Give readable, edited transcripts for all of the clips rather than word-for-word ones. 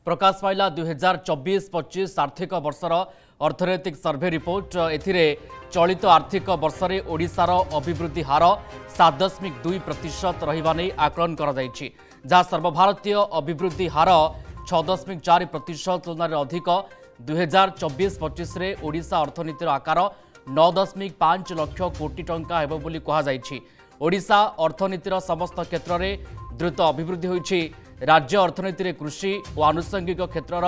प्रकाश पाइला 2024-25 आर्थिक वर्षर अर्थनैतिक survey report. एथिरे चलित आर्थिक वर्ष में ओडिशार अभिवृद्धि हार 7.2% रहिबा नै आकलन करा जायछि, जहाँ सर्वभारतीय अभिवृद्धि हार 6.4% तुलना रे अधिक। 2024-25 रे ओडिशा अर्थनीतिर आकार 9.5 लाख कोटी टंका हेबो बोली कहा जायछि। ओडिशा अर्थनीतिर समस्त क्षेत्र में द्रुत अभिवृद्धि होइछि। राज्य अर्थनीति में कृषि और आनुषंगिक क्षेत्रर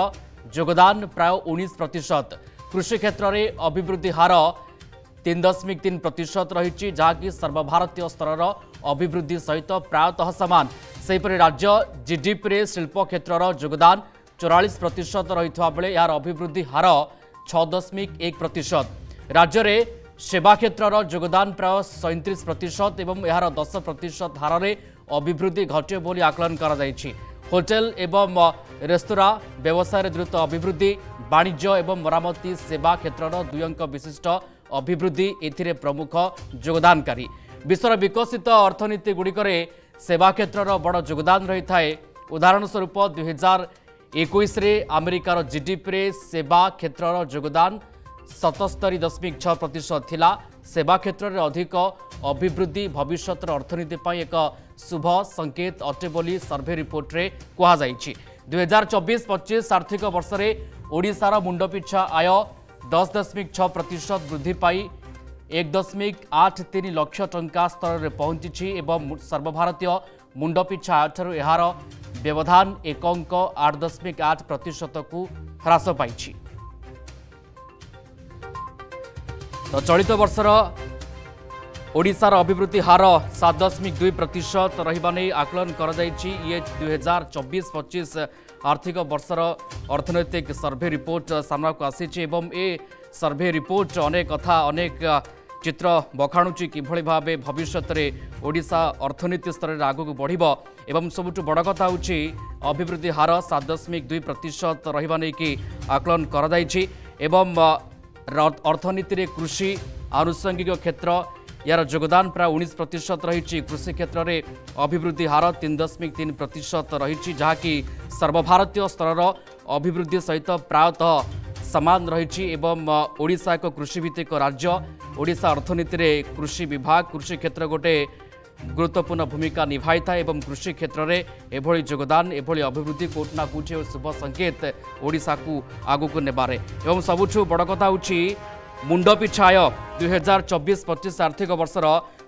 योगदान प्राय 19%। कृषि क्षेत्र में अभिवृद्धि हार 3.3% रही, जहाँकि सर्वभारतीय स्तर अभिवृद्धि सहित प्रायतः सामान। सेहीपरि राज्य जीडीपी रे शिल्प क्षेत्रर योगदान 44% रही बेले यार अभिवृद्धि हार 6.1%। राज्य में सेवा क्षेत्रर योगदान प्राय 37% एवं यार 10% हार में अभिवृद्धि घटे बोली आकलन करा जायछि। होटेल एवं रेस्तोरां व्यवसाय द्रुत अभिवृद्धि, वाणिज्य एवं मरामती सेवा क्षेत्रर 2 अंक विशिष्ट अभिवृद्धि एथिरे प्रमुख योगदानकारी। विश्वर विकसित अर्थनीति गुड़िकरे सेवा क्षेत्रर बड़ योगदान रही थाए। उदाहरण स्वरूप 2021 रे अमेरिकार जीडीपी रे सेवा क्षेत्रर योगदान 77.6% थिला। सेवा क्षेत्र में अधिक अभिवृद्धि भविष्य अर्थनीति एक शुभ संकेत अटे बोली सर्वे रिपोर्ट रे कहा जायछि। 2024-25 आर्थिक वर्ष में ओडिशार मुंडपिछा आय 10.6% वृद्धि पाई 1.83 लाख टंका स्तर में पहुंची एवं सर्वभारतीय मुंडपिछा आय ठारू एहार व्यवधान 1 अंक 8.8% को ह्रास पाई। तो चलित वर्षर ओडिशार अभिवृद्धि हार 7.2% रहिबा नै आकलन करा जायछि। ये 2024-25 आर्थिक वर्षर अर्थनैतिक सर्वे रिपोर्ट सामना को आसीछि एवं ए सर्वे रिपोर्ट अनेक कथा अनेक चित्र बखाणुची किभଳି भाबे भविष्य में ओडिशा अर्थनीति स्तर में आगक बढ़िबो एवं सबुठु बड़ कथा होछि अभिवृद्धि हार 7.2% रहिबा नै कि आकलन करा जायछि एवं अर्थनीति रे कृषि आनुषंगिक क्षेत्र यार योगदान प्राय 19% रही। कृषि क्षेत्र में अभिवृद्धि हार 3.3% रही, जहाँकि सर्वभारतीय स्तर अभिवृद्धि सहित प्रायतः समान रही। एवं ओडिशा एक कृषिभित्तिक राज्य। ओडिशा अर्थनीति रे कृषि विभाग कृषि क्षेत्र गोटे गुरुत्वपूर्ण भूमिका निभाई था एवं कृषि क्षेत्र में एभली योगदान एभली अभिवृद्धि कोटना कोठी शुभ संकेत ओडिशा को आगक नेबारे। एवं सबुठु बड़ कथा होछि मुंडपिछा आय 2024-25 आर्थिक वर्षर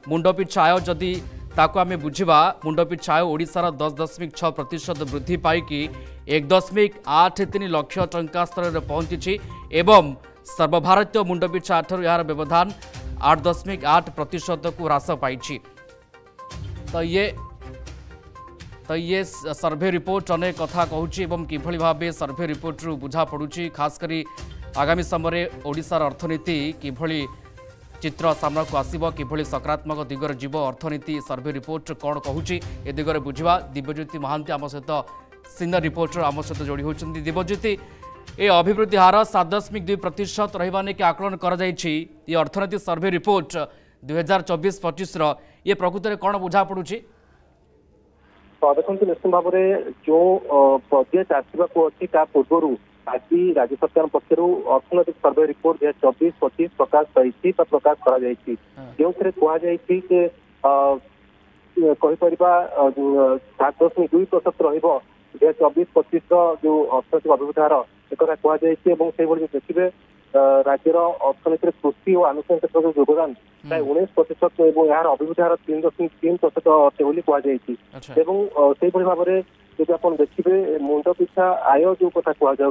मुंडपिछा आय जदि ताको आमे बुझिबा मुंडपिछा आय ओडिशार 10.6% वृद्धि पाइकी 1.83 लाख टंका स्तर में पहुंची एवं सर्वभारतीय मुंडपिछा ठारू यार व्यवधान 8.8% को ह्रास पाई। तो ये सर्वे रिपोर्ट अनेक कथा कहूँ एवं किभଳି भाबे सर्वे रिपोर्ट रु बुझा पड़ुछि। खास करी आगामी समय ओडिशार अर्थनीति किभଳି चित्र सामना को आसीबो, किभଳି सकारात्मक दिगरे जीव अर्थनीति सर्वे रिपोर्ट कौन कहूँ ए दिगरे बुझा। दिव्यज्योति महांती आम सहित सीनियर रिपोर्टर आम सहित जोड़ी होती। दिव्यज्योति, ए अभिवृद्धि हार 7.2% रहिबा नै कि आकलन करा जायछि। ये अर्थनीति सर्वे रिपोर्ट 2024-25 ये प्रकृत में कौन बुझा पड़ुछि? देखो निश्चित भाव में जो बजेट आसवा अच्छी पूर्व आज राज्य सरकार पक्ष अर्थनैतिक सर्वे रिपोर्ट 2024-25 प्रकाश पाई प्रकाश कर जो कहुपर 7.2% रही 2024-25 जो अर्थनैतिक अभिवृद्धि हार एक कहु देखिए राज्यर अर्थनीति कृषि और आनुषंगिक क्षेत्र में योगदान प्राय 19% और यार अभिवृद्धि हार 3.3% अटे बोली कहु भाव में जब आप देखिए मुंडपिछा आय जो कथा कहु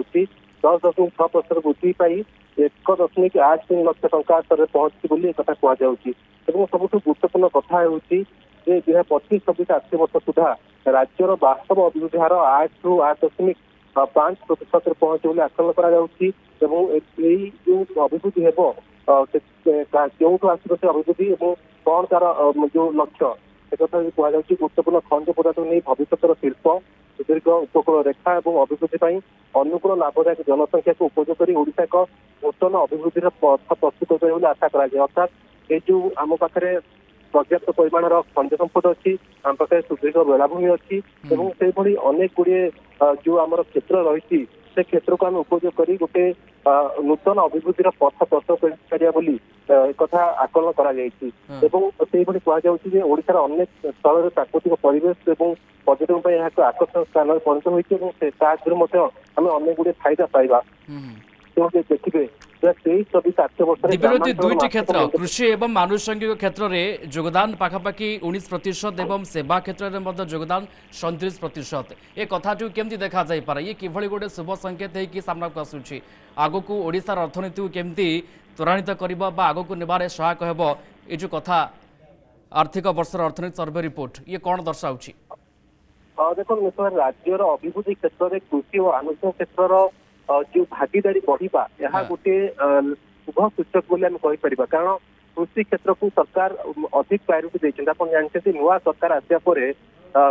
10.6% वृद्धि पाई 1.83 लाख टंका स्तर में पहुंची बोली कथा कहु। सबुठ गुरुत्वपूर्ण कथा हूँ 2025-26 आर्थिक वर्ष सुधा राज्यर वास्तव अभिवृद्धि हार 8 ରୁ 8.5% पहुंचे बोली आकलन कर अभिवृद्धि हे क्यों आसो से अभिवृद्धि कौन तार जो लक्ष्य एक कहु। गुरुत्वपूर्ण खनिज पदार्थ नहीं भविष्य शिल्प दीर्घ उपकूल रेखा और अभिवृद्धि अनुकूल लाभदायक जनसंख्या को उपयोग कर ओडिशा एक नूतन अभिवृद्धि पथ प्रस्तुत कर आशा कर अर्थात ये जो आम पाखे पर्याप्त परिमाणर खनिज संपद अच्छी आम पाखे सुदृढ़ बेलाभूमि अच्छी से अनेक गुड़े जो आम क्षेत्र रही से क्षेत्र को आम उपयोग कर गोटे नूतन अभिवृद्धि पथ प्रस्तुत कर कथा आकलन कराशार अनेक स्थल प्राकृतिक परिवेश और पर्यटन एक आकर्षण स्थान परिणत होती आम अनेक गुड़े फायदा पाइबा देखिए दिव्यज्योति दुईटी क्षेत्र कृषि एवं आनुषंगिक क्षेत्र में योगदान पाखापाखि 19% एवं सेवा क्षेत्र में योगदान 37%। ये कथा केमती देखा जाई पारे ये किभली गोटे शुभ संकेत है सामना को आसुची आगो को ओडिशार अर्थनीति को केमती त्वरान्वित करबा बा आगो को नेबारे सहायक हेबो ये जो कथा आर्थिक वर्षर अर्थनीति सर्वे रिपोर्ट ये कौन दर्शाउची? देखो निश्चय राज्यर अभिवृद्धि क्षेत्र में कृषि और आनुषंगिक क्षेत्र जो भागीदारी बढ़ा यह गोटे शुभ सूचक बोली आम कहीपर कारण कृषि क्षेत्र को सरकार अधिक प्रायोरिटी देते आप जानते नुआ सरकार आसा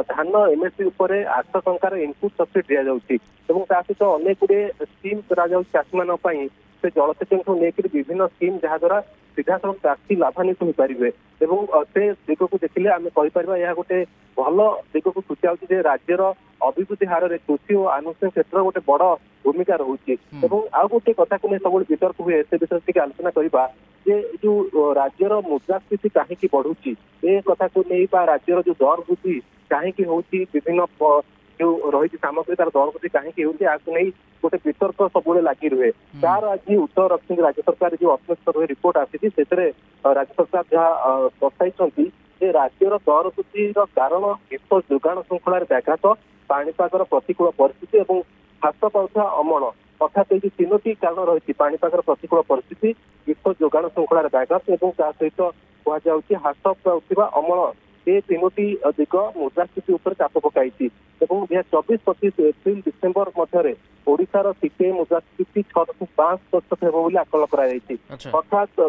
धान एमएसपी उपर 800 टंकार इनपुट सब्सिडी दि जाऊँगी सहित अनेक गुड़े स्कीम चाषी मान से जलसेचन को लेकर विभिन्न स्कीम जहाद्वारा सीधा सड़क चाषी लाभान्वित हो पारे से दिग को देखिले आम कहीपर यह गोटे भल दिग को सूचाऊँ राज्यर अभिवृद्धि हार में कृषि और आनुषंगिक क्षेत्र गोटे बड़ भूमिका रोचे आउ गोटे कथा को सब वितर्क हुए से विषय टी आलोचना करवा जो राज्यर मुद्रास्फीति कहीं बढ़ुची ए कथा को नहीं राज्यर जो दर वृद्धि कहीं होती विभिन्न जो रही सामग्री तार दर वृद्धि कहीं होती नहीं गोटे वितर्क सब लगी रुए तार आज उत्तर रखते राज्य सरकार जो अर्थनैतिक रिपोर्ट आसी राज्य सरकार जहाँ दर्शाई राज्यर दर वृद्धि कारण विश्व जोगाण श्रृंखलार व्याघात पाणीपागर प्रतिकूल परिस्थिति और ह्रास पाउथा अमल अर्थात ये तीनोटी कारण रही पाणीपागर प्रतिकूल परिस्थिति विश्व जोगाण श्रृंखलार व्याघात और सहित कहुच्छी ह्रास पाउଥିବା अमल ये तीनोटी दिग मुद्रास्फीति उपर चाप पकाई 24-25 एप्रिल डिसेम्बर मध्य ओडिशार सीपीआई मुद्रास्फीति 6.5% हेब बोली आकलन कराଯାଇଛି अर्थात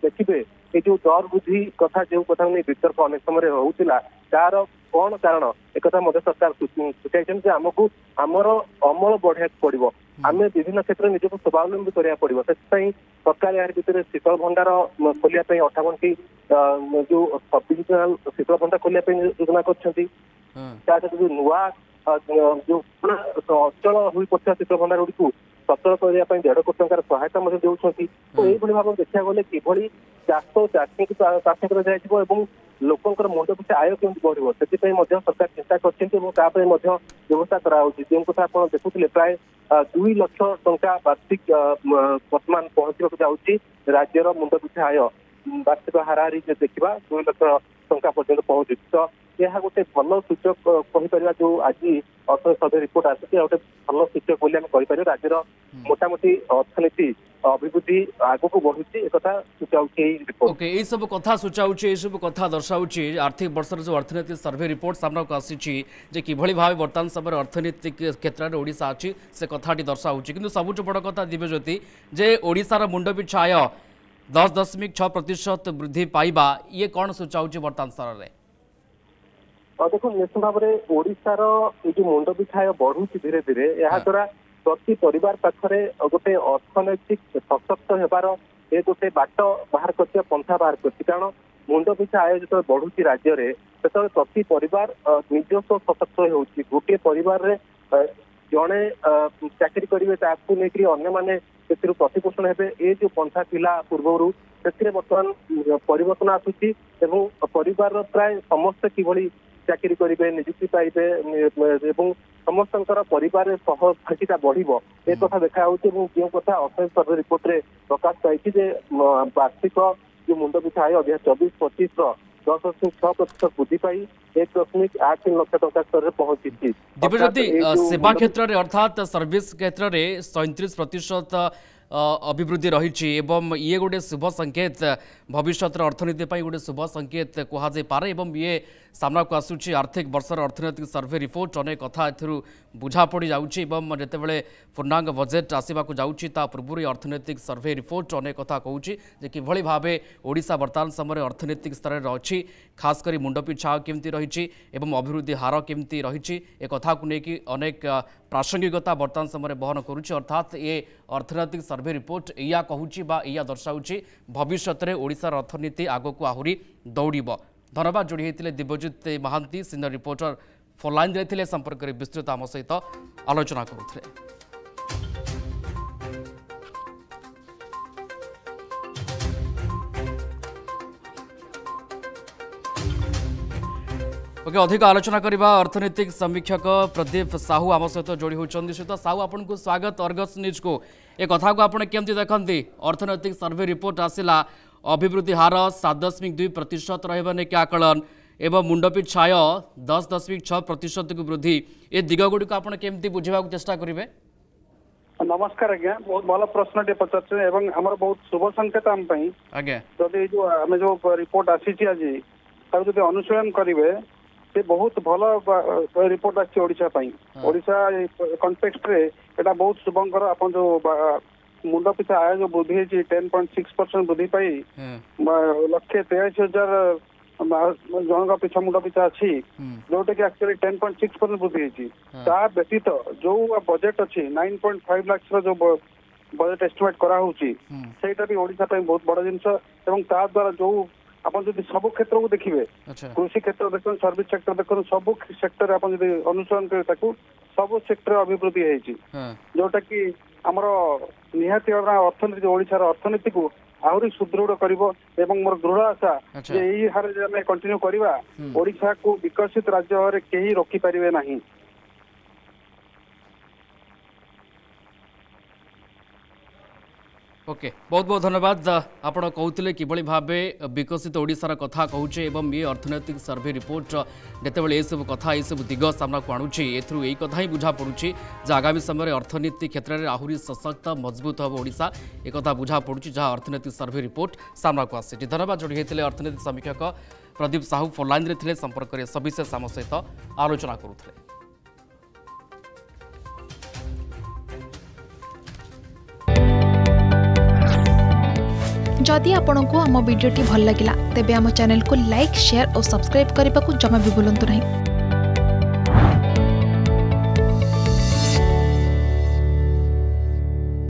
देखिए ये जो दर वृद्धि कथा जो कथा नहीं वितर्क अनेक समय होता तार कौन कारण एक सरकार सूचाई आमको आमर अमल बढ़ा पड़ो आम विभिन्न क्षेत्र में निजक स्वावलम्बी करा पड़ो से सरकार यार भितर शीतल भंडार खोलिया 58टी जो सब डिविजनाल शीतल भंडार खोलिया योजना कर जो नुआ जो अचल हो पड़ा शीतल भंडार गुड़ी सचल करने 1.5 कोटी टंकार सहायता देउछंती तो यही भाव देखा गले कि चाष चाषी चाष कर लोकंर मुंड पिछा आय केमती बढ़ो से सरकार चिंता कर व्यवस्था जो कथा आप देखुले प्राय 2 लाख टंका वार्षिक वर्तमान पहुंचा जाऊँगी राज्यर मुंड पिछा आय वार्षिक हाराहारी देखा 2 लाख टंका पर्यटन पहुंची तो यह गोटे भल सूचक कहीपर जो आज अर्थनैतिक सर्वे रिपोर्ट आसी गोटे भल सूचक बोली आम कहीपर राज्यर मोटामोटी अर्थनीति अभिवृद्धि आग को बढ़ुची एक सूचाऊँ ओके ये सब कथा सूचाऊँ ये सब कथा दर्शाऊँ आर्थिक वर्षर जो अर्थनीति सर्वे रिपोर्ट सामना को आसी किभली भाव बर्तमान समय अर्थनीतिक क्षेत्र में ओडिशा अच्छी से कथाटी दर्शाऊँ कि सबुठ बड़ कथा दिव्यज्योति जे ओडिशार मुंड पिछा आय 10.6% वृद्धि पाइबा ये कौन सूचाऊँ बर्तमान स्तर में? देखो निश्चित भाव में ओडिशार ये जो मुंड पिछा आय बढ़ुची धीरे धीरे या द्वारा प्रति परिवार पाखरे गोटे अर्थनैतिक सशक्त होबार ये गोटे बाट बाहर कर पंथा बाहर कर कारण मुंड पिछा आय जो बढ़ुची राज्य में से प्रति परिवार निजस्व सशक्त होती गोटे परिवार जड़े चाकरी करेंगे नहीं अन्य माने प्रतिपोषण हे ये जो पंथा थिला पूर्व से बर्तमान परिवर्तन आसूची परिवार प्राय समस्त किभली चाकरी करेंगे निजुक्ति पाइबे समस्त परिवार सहभागिता बढ़ो एक कथा देखा जो कथा अर्थनैतिक सर्वे रिपोर्ट में प्रकाश पाई वार्षिक जो मुंड पिछा आय 24-25 10.6% वृद्धि पाई 1.83 लाख टंका स्तर में पहुंची। दिव्यज्योति सेवा क्षेत्र में अर्थात सर्विस क्षेत्र में 37% अभिवृद्धि रही ये गोटे शुभ संकेत भविष्य अर्थनीति गोटे शुभ संकेत कहुपे ये सामना को आसूची आर्थिक वर्षर अर्थनैतिक सर्वे रिपोर्ट अनेक कथा एथुरु बुझा पड़ी जाउची एवं जेतेबेले पूर्णांग बजेट आसीबा को जाउची ता पूर्व अर्थनैतिक सर्वे रिपोर्ट अनेक कथा कहूची जे किभଳି भाबे ओडिशा वर्तमान समय अर्थनैतिक स्तर रे अछि खास करी मुंडपिछा केमती रहिछि एवं अभिवृद्धि हार केमती रहिछि ए कथा को नेकी अनेक प्रासंगिकता वर्तमान समय बहन करुछि अर्थात ये अर्थनैतिक सर्वे रिपोर्ट या कहूची बा या दर्शाउछि भविष्य में ओडिशार अर्थनीति आगक आहुरी दौड़ब। धन्यवाद जोड़ी होते Dibyajit Mohanty senior reporter phone line रे संपर्क में विस्तृत आम सहित आलोचना करुले। ओके अधिक आलोचना करवा अर्थनैतिक समीक्षक प्रदीप साहू आम सहित जोड़ी होती सहित साहू आपन को स्वागत अर्गस न्यूज को ए कथा को आपने केमती देखते अर्थनैतिक सर्वे रिपोर्ट आसिला अभिवृद्धि हार 7.2% रही क्या आकलन एवं मुंडपिछाय 10.6% को वृद्धि ए दिगगुड़ी को आपने केमती बुझा चेष्टा करेंगे। नमस्कार आज्ञा बहुत भल प्रश्न टे पचार आमर बहुत शुभ संकेत आम आज्ञा जदि जो आम जो रिपोर्ट आसी आज जब अनुशीलन करेंगे से बहुत भल रिपोर्ट आसी ओडिशा कॉन्टेक्स्ट रे एटा बहुत शुभंकर अपन जो मुंड पिछा आय जो वृद्धि 10.6% वृद्धि पाई 1,83,000 जन पिछा मुंड पिछा अच्छी जोटा कि एक्चुअली 10.6% वृद्धि ता व्यतीत जो बजेट अच्छी 9.5 लाख जो बजेट एस्टिमेट करा सेटा भी ओडिशा पे बहुत बड़ जिनस एवं ता द्वारा जो अपन जब सब क्षेत्र को देखिए कृषि क्षेत्र देख सर्विस सेक्टर देख सब सेक्टर अपन अनुसरण कर सब सेक्टर अभिवृद्धि है जोटा कि आमर निहाती अर्थनीति ओडिशार अर्थनीति को आहरी सुदृढ़ करिवो एवं मोर दृढ़ आशा जे एही हार जे हम कंटिन्यू करबा ओडिशा को विकसित राज्य रे केही रोकी परिवे नाही। ओके बहुत बहुत धन्यवाद आपण कहते किभଳି भावे विकसित ओडिशार कथा कहूचे एवं ये अर्थनैतिक सर्वे रिपोर्ट जितेबाला सब कथा ये सब दिग सामना को आणुची एथरू यही कथा ही बुझा पड़ुची जे आगामी समय अर्थनीति क्षेत्र में आहरी सशक्त मजबूत हम ओडिशा एक कथा बुझा पड़ुची जहाँ अर्थनैतिक सर्वे रिपोर्ट सामना को आसी। धन्यवाद जोड़ी होते अर्थनैतिक समीक्षक प्रदीप साहू फोन लाइन रे थिले संपर्क में सविशेष आम सहित आलोचना करुले। जदि आपंक आम भिडी भल लगा तेब आम चैनल को लाइक शेयर और सब्सक्राइब करने को जमा भी भूलु नहीं।